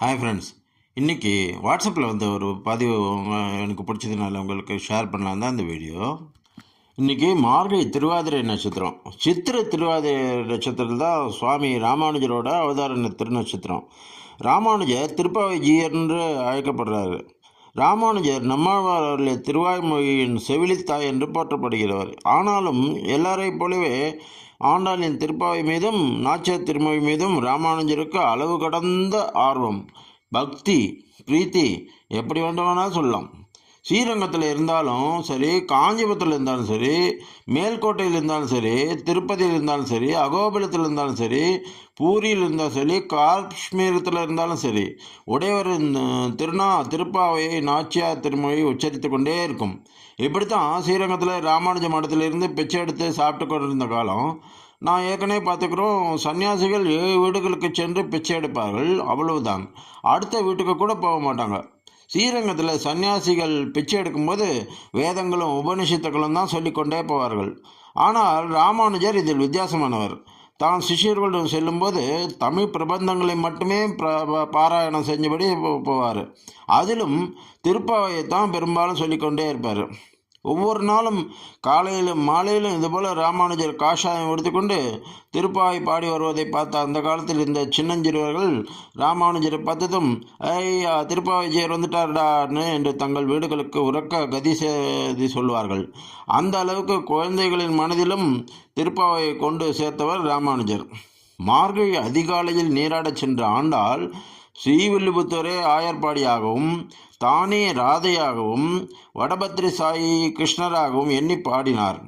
Hi friends. இன்றைக்கி வாட்ஸ்அப்பில் வந்து ஒரு பதிவு எனக்கு பிடிச்சதுனால உங்களுக்கு ஷேர் பண்ணலாம் தான் இந்த வீடியோ. இன்றைக்கி மார்கழி திருவாதிரை நட்சத்திரம். சித்திரை திருவாதிரை நட்சத்திரத்தில் தான் சுவாமி ராமானுஜரோட அவதார திருநட்சத்திரம். ராமானுஜர் திருப்பாவைஜீயர் என்று அழைக்கப்படுறாரு. ராமானுஜர் நம்மாழ்வார் திருவாய்மொழியின் செவிலித்தாய் என்று போற்றப்படுகிறவர். ஆனாலும் எல்லாரைப் போலவே ஆண்டாளின் திருப்பாவை மீதும் நாச்சியார் திருமொழி மீதும் ராமானுஜருக்கு அளவு கடந்த ஆர்வம், பக்தி, பிரீத்தி எப்படி வேண்டுமானாலும் சொல்லலாம். ஸ்ரீரங்கத்தில் இருந்தாலும் சரி, காஞ்சிபுரத்தில் இருந்தாலும் சரி, மேல்கோட்டையில் இருந்தாலும் சரி, திருப்பதியில் இருந்தாலும் சரி, அகோபுரத்தில் இருந்தாலும் சரி, பூரியில் இருந்தாலும் சரி, காஷ்மீரத்தில் இருந்தாலும் சரி, உடையவரின் திருப்பாவையை நாச்சியார் திருமொழி உச்சரித்து கொண்டே இருக்கும். இப்படித்தான் ஸ்ரீரங்கத்தில் ராமானுஜ மடத்திலிருந்து பிச்சை எடுத்து சாப்பிட்டு கொண்டிருந்த காலம் நான் ஏற்கனவே பார்த்துக்கிறோம். சன்னியாசிகள் 7 வீடுகளுக்கு சென்று பிச்சை எடுப்பார்கள், அவ்வளவுதான். அடுத்த வீட்டுக்கு கூட போக மாட்டாங்க. ஸ்ரீரங்கத்தில் சன்னியாசிகள் பிச்சை எடுக்கும்போது வேதங்களும் உபனிஷத்துக்களும் தான் சொல்லிக்கொண்டே போவார்கள். ஆனால் ராமானுஜர் இதில் வித்தியாசமானவர். தான் சிஷ்யர்களுடன் செல்லும்போது தமிழ் பிரபந்தங்களை மட்டுமே பாராயணம் செஞ்சபடி போவார். அதிலும் திருப்பாவையை தான் பெரும்பாலும் சொல்லிக்கொண்டே இருப்பார். ஒவ்வொரு நாளும் காலையிலும் மாலையிலும் இதுபோல் ராமானுஜர் காஷாயம் எடுத்துக்கொண்டு திருப்பாவை பாடி வருவதை பார்த்த அந்த காலத்தில் இந்த சின்னஞ்சிறுவர்கள் ராமானுஜரை பார்த்ததும் ஐயா திருப்பாவைஜியர் வந்துட்டார்டான்னு என்று தங்கள் வீடுகளுக்கு உறக்க கதி செய்தி சொல்வார்கள். அந்த அளவுக்கு குழந்தைகளின் மனதிலும் திருப்பாவையை கொண்டு சேர்த்தவர் ராமானுஜர். மார்கழி அதிகாலையில் நீராடச் சென்ற ஆண்டாள் ஸ்ரீவில்லிபுத்தூரே ஆயர்பாடியாகவும் தானே ராதையாகவும் வடபத்ரி சாயி கிருஷ்ணராகவும் எண்ணி பாடினார்.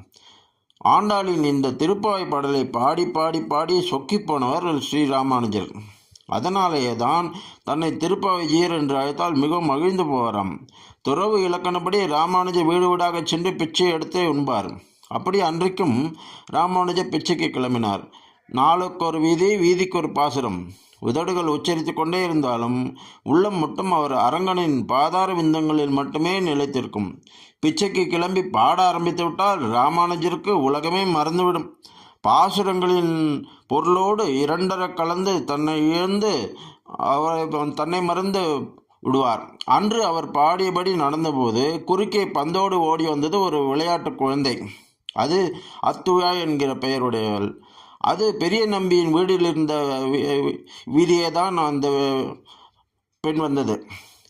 ஆண்டாளின் இந்த திருப்பாவை பாடலை பாடி பாடி பாடி சொக்கி போனவர் ஸ்ரீராமானுஜர். அதனாலேயே தான் தன்னை திருப்பாவைஜியர் என்று அழைத்தால் மிகவும் மகிழ்ந்து போவாராம். துறவு இலக்கணப்படி ராமானுஜர் வீடு வீடாக சென்று பிச்சை எடுத்தே உண்பார். அப்படி அன்றைக்கும் ராமானுஜர் பிச்சைக்கு கிளம்பினார். நாளுக்கு ஒரு வீதி, வீதிக்கு ஒரு பாசுரம். உதடுகள் உச்சரித்து கொண்டே இருந்தாலும் உள்ளம் மட்டும் அவர் அரங்கனின் பாதார விந்தங்களில் மட்டுமே நிலைத்திருக்கும். பிச்சைக்கு கிளம்பி பாட ஆரம்பித்து விட்டால் ராமானுஜருக்கு உலகமே மறந்துவிடும். பாசுரங்களின் பொருளோடு இரண்டர கலந்து தன்னை இழந்து தன்னை மறந்து விடுவார். அன்று அவர் பாடியபடி நடந்தபோது குறுக்கே பந்தோடு ஓடி வந்தது ஒரு விளையாட்டு குழந்தை. அது அத்துவா என்கிற பெயருடையவள். அது பெரிய நம்பியின் வீட்டில் இருந்த வீதியே தான் அந்த பெண் வந்தது.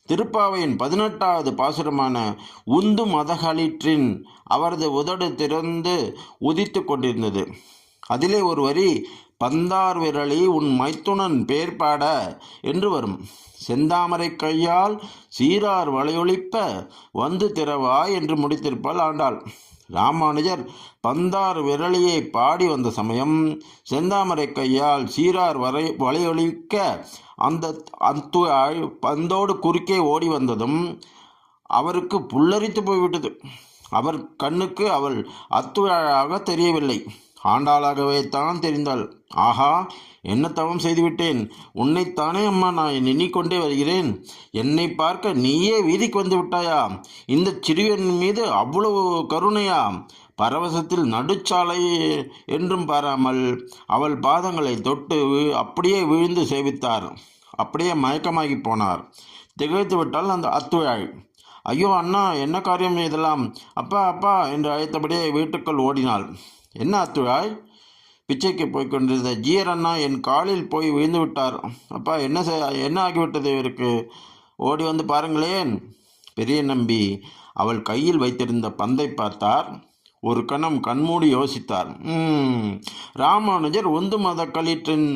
திருப்பாவையின் 18வது பாசுரமான உந்து மதகளிற்றின் அவரது உதடு திறந்து உதித்து கொண்டிருந்தது. அதிலே ஒரு வரி, பந்தார் விரலி உன் மைத்துனன் பேர் பாட என்று வரும். செந்தாமரை கையால் சீரார் வளையொழிப்ப வந்து திறவா என்று முடித்திருப்பாள் ஆண்டாள். ராமானுஜர் பந்தார் விரலியை பாடி வந்த சமயம் செந்தாமரை கையால் சீரார் வளையொலிக்க அந்த பந்தோடு குறுக்கே ஓடி வந்ததும் அவருக்கு புல்லரித்து போய்விட்டது. அவர் கண்ணுக்கு அவள் அத்துழாக தெரியவில்லை, ஆண்டாளாகவே தான் தெரிந்தாள். ஆஹா, என்ன தவம் செய்துவிட்டேன், உன்னைத்தானே அம்மா நான் எண்ணிக்கொண்டே வருகிறேன். என்னை பார்க்க நீயே வீதிக்கு வந்து விட்டாயா? இந்த சிறுவன் மீது அவ்வளவு கருணையா? பரவசத்தில் நடுச்சாலை என்றும் பாராமல் அவள் பாதங்களை தொட்டு அப்படியே விழுந்து சேவித்தார். அப்படியே மயக்கமாகி போனார். திகைத்து விட்டால் அந்த அத்துழாய். ஐயோ அண்ணா, என்ன காரியம் இதெல்லாம்? அப்பா அப்பா என்று அழைத்தபடியே வீட்டுக்குள் ஓடினாள். என்ன அத்துழாய்? பிச்சைக்கு போய்கொண்டிருந்த ஜீயர் அண்ணா என் காலில் போய் விழுந்து விட்டார். அப்பா, என்ன ஆகிவிட்டது இவருக்கு? ஓடி வந்து பாருங்களேன். பெரிய நம்பி அவள் கையில் வைத்திருந்த பந்தை பார்த்தார். ஒரு கணம் கண்மூடி யோசித்தார். ராமானுஜர் உந்து மத களிற்றின்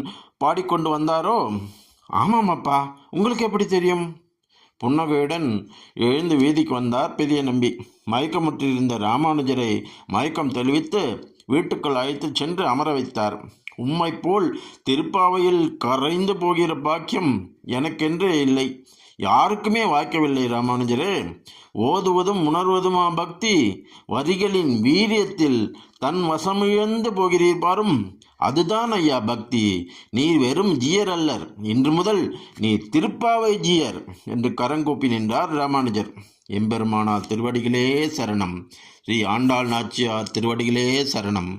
பாடிக்கொண்டு வந்தாரோ? ஆமாம் அப்பா, உங்களுக்கு எப்படி தெரியும்? புன்னகையுடன் எழுந்து வீதிக்கு வந்தார் பெரிய நம்பி. மயக்கமுற்றிருந்த ராமானுஜரை மயக்கம் தெளிவித்து வீட்டுக்குள் அழைத்து சென்று அமர வைத்தார். உம்மை போல் திருப்பாவையில் கரைந்து போகிற பாக்கியம் எனக்கென்று இல்லை, யாருக்குமே வாய்க்கவில்லை ராமானுஜரே. ஓதுவதும் உணர்வதுமா பக்தி? வரிகளின் வீரியத்தில் தன் வசமிழந்து போகிறீர் பாரும், அதுதான் ஐயா பக்தி. நீர் வெறும் ஜீயர் அல்லர், இன்று முதல் நீர் திருப்பாவை ஜீயர் என்று கரங்கூப்பி நின்றார் ராமானுஜர். எம்பெருமானார் திருவடிகளே சரணம். ஸ்ரீ ஆண்டாள் நாச்சியார் திருவடிகளே சரணம்.